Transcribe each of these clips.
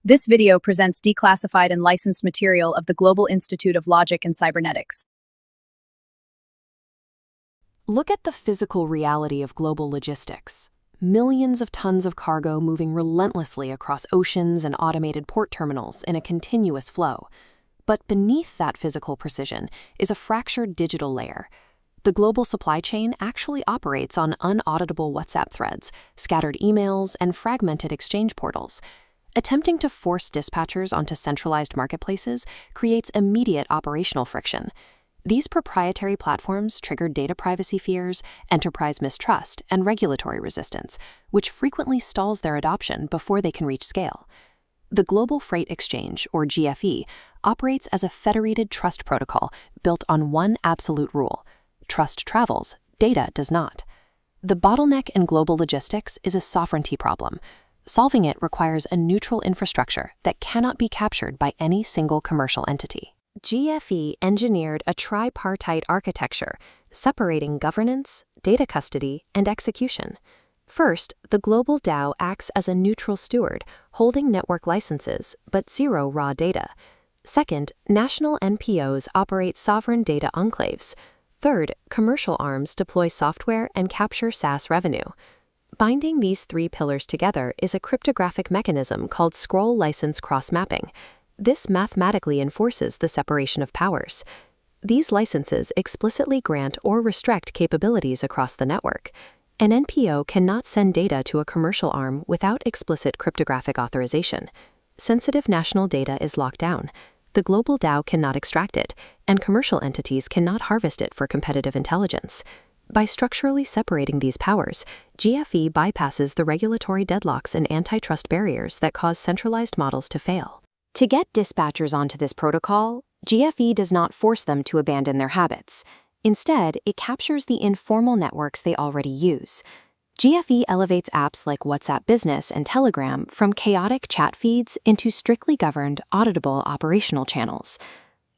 This video presents declassified and licensed material of the Global Institute of Logic and Cybernetics. Look at the physical reality of global logistics. Millions of tons of cargo moving relentlessly across oceans and automated port terminals in a continuous flow. But beneath that physical precision is a fractured digital layer. The global supply chain actually operates on unauditable WhatsApp threads, scattered emails, and fragmented exchange portals. Attempting to force dispatchers onto centralized marketplaces creates immediate operational friction. These proprietary platforms trigger data privacy fears, enterprise mistrust, and regulatory resistance, which frequently stalls their adoption before they can reach scale. The Global Freight Exchange, or GFE, operates as a federated trust protocol built on one absolute rule: trust travels, data does not. The bottleneck in global logistics is a sovereignty problem. Solving it requires a neutral infrastructure that cannot be captured by any single commercial entity. GFE engineered a tripartite architecture, separating governance, data custody, and execution. First, the global DAO acts as a neutral steward, holding network licenses, but zero raw data. Second, national NPOs operate sovereign data enclaves. Third, commercial arms deploy software and capture SaaS revenue. Binding these three pillars together is a cryptographic mechanism called scroll license cross-mapping. This mathematically enforces the separation of powers. These licenses explicitly grant or restrict capabilities across the network. An NPO cannot send data to a commercial arm without explicit cryptographic authorization. Sensitive national data is locked down. The global DAO cannot extract it, and commercial entities cannot harvest it for competitive intelligence. By structurally separating these powers, GFE bypasses the regulatory deadlocks and antitrust barriers that cause centralized models to fail. To get dispatchers onto this protocol, GFE does not force them to abandon their habits. Instead, it captures the informal networks they already use. GFE elevates apps like WhatsApp Business and Telegram from chaotic chat feeds into strictly governed, auditable operational channels.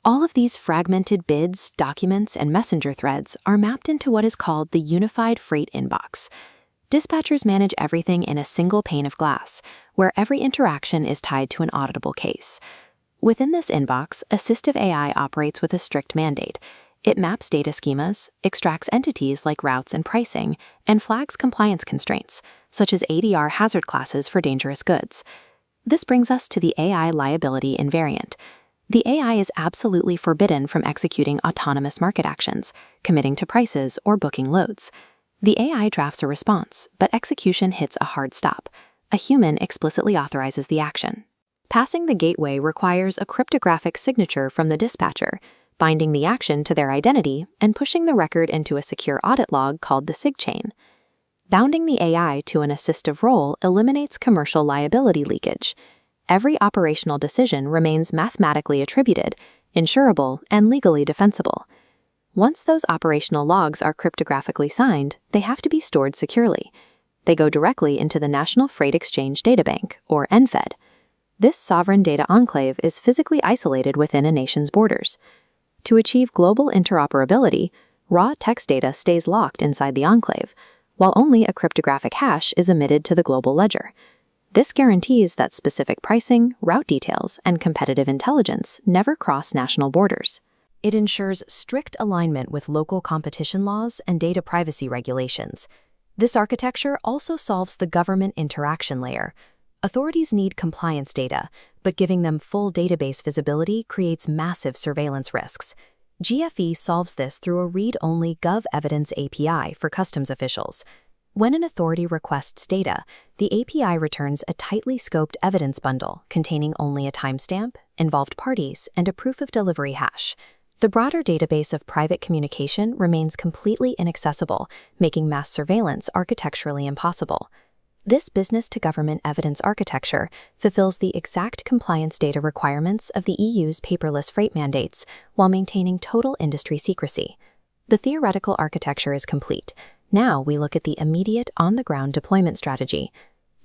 All of these fragmented bids, documents, and messenger threads are mapped into what is called the Unified Freight Inbox. Dispatchers manage everything in a single pane of glass, where every interaction is tied to an auditable case. Within this inbox, assistive AI operates with a strict mandate. It maps data schemas, extracts entities like routes and pricing, and flags compliance constraints, such as ADR hazard classes for dangerous goods. This brings us to the AI liability invariant. The AI is absolutely forbidden from executing autonomous market actions, committing to prices, or booking loads. The AI drafts a response, but execution hits a hard stop. A human explicitly authorizes the action. Passing the gateway requires a cryptographic signature from the dispatcher, binding the action to their identity and pushing the record into a secure audit log called the SIG chain. Bounding the AI to an assistive role eliminates commercial liability leakage. Every operational decision remains mathematically attributed, insurable, and legally defensible. Once those operational logs are cryptographically signed, they have to be stored securely. They go directly into the National Freight Exchange DataBank, or NFED. This sovereign data enclave is physically isolated within a nation's borders. To achieve global interoperability, raw text data stays locked inside the enclave, while only a cryptographic hash is emitted to the global ledger. This guarantees that specific pricing, route details, and competitive intelligence never cross national borders. It ensures strict alignment with local competition laws and data privacy regulations. This architecture also solves the government interaction layer. Authorities need compliance data, but giving them full database visibility creates massive surveillance risks. GFE solves this through a read-only Gov-Evidence API for customs officials. When an authority requests data, the API returns a tightly scoped evidence bundle containing only a timestamp, involved parties, and a proof of delivery hash. The broader database of private communication remains completely inaccessible, making mass surveillance architecturally impossible. This business-to-government evidence architecture fulfills the exact compliance data requirements of the EU's paperless freight mandates while maintaining total industry secrecy. The theoretical architecture is complete. Now we look at the immediate on-the-ground deployment strategy.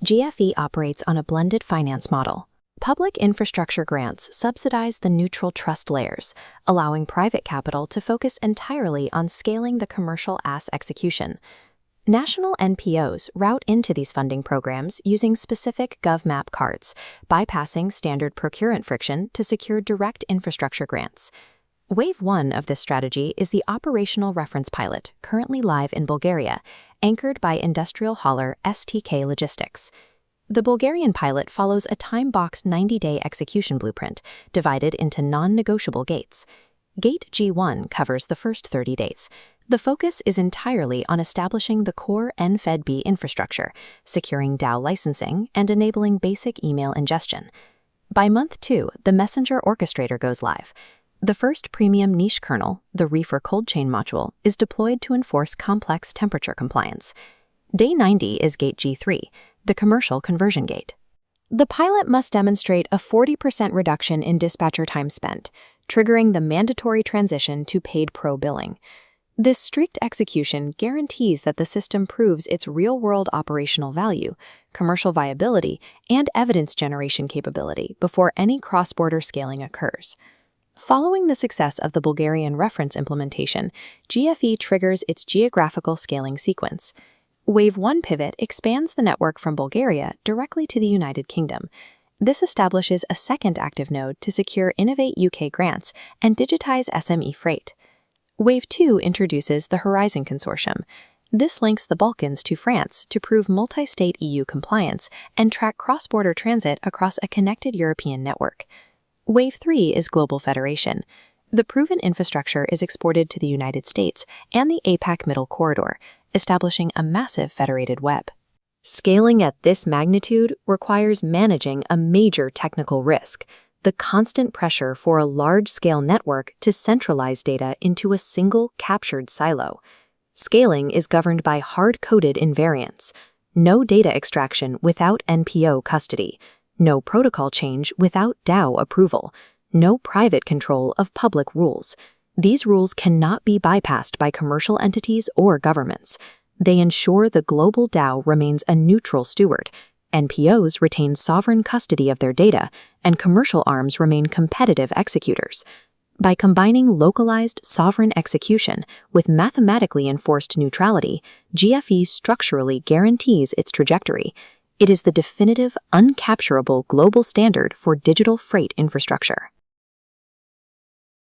GFE operates on a blended finance model. Public infrastructure grants subsidize the neutral trust layers, allowing private capital to focus entirely on scaling the commercial AS execution. National NPOs route into these funding programs using specific GovMap cards, bypassing standard procurement friction to secure direct infrastructure grants. Wave 1 of this strategy is the operational reference pilot, currently live in Bulgaria, anchored by industrial hauler STK Logistics. The Bulgarian pilot follows a time-boxed 90-day execution blueprint, divided into non-negotiable gates. Gate G1 covers the first 30 days. The focus is entirely on establishing the core NFDB infrastructure, securing DAO licensing, and enabling basic email ingestion. By month 2, the Messenger Orchestrator goes live. The first premium niche kernel, the Reefer cold chain module, is deployed to enforce complex temperature compliance. Day 90 is Gate G3, the commercial conversion gate. The pilot must demonstrate a 40% reduction in dispatcher time spent, triggering the mandatory transition to paid pro billing. This strict execution guarantees that the system proves its real-world operational value, commercial viability, and evidence generation capability before any cross-border scaling occurs. Following the success of the Bulgarian reference implementation, GFE triggers its geographical scaling sequence. Wave 1 pivot expands the network from Bulgaria directly to the United Kingdom. This establishes a second active node to secure Innovate UK grants and digitize SME freight. Wave 2 introduces the Horizon Consortium. This links the Balkans to France to prove multi-state EU compliance and track cross-border transit across a connected European network. Wave 3 is Global Federation. The proven infrastructure is exported to the United States and the APAC Middle Corridor, establishing a massive federated web. Scaling at this magnitude requires managing a major technical risk: the constant pressure for a large-scale network to centralize data into a single captured silo. Scaling is governed by hard-coded invariants. No data extraction without NPO custody. No protocol change without DAO approval. No private control of public rules. These rules cannot be bypassed by commercial entities or governments. They ensure the global DAO remains a neutral steward. NPOs retain sovereign custody of their data, and commercial arms remain competitive executors. By combining localized sovereign execution with mathematically enforced neutrality, GFE structurally guarantees its trajectory. It is the definitive, uncapturable global standard for digital freight infrastructure.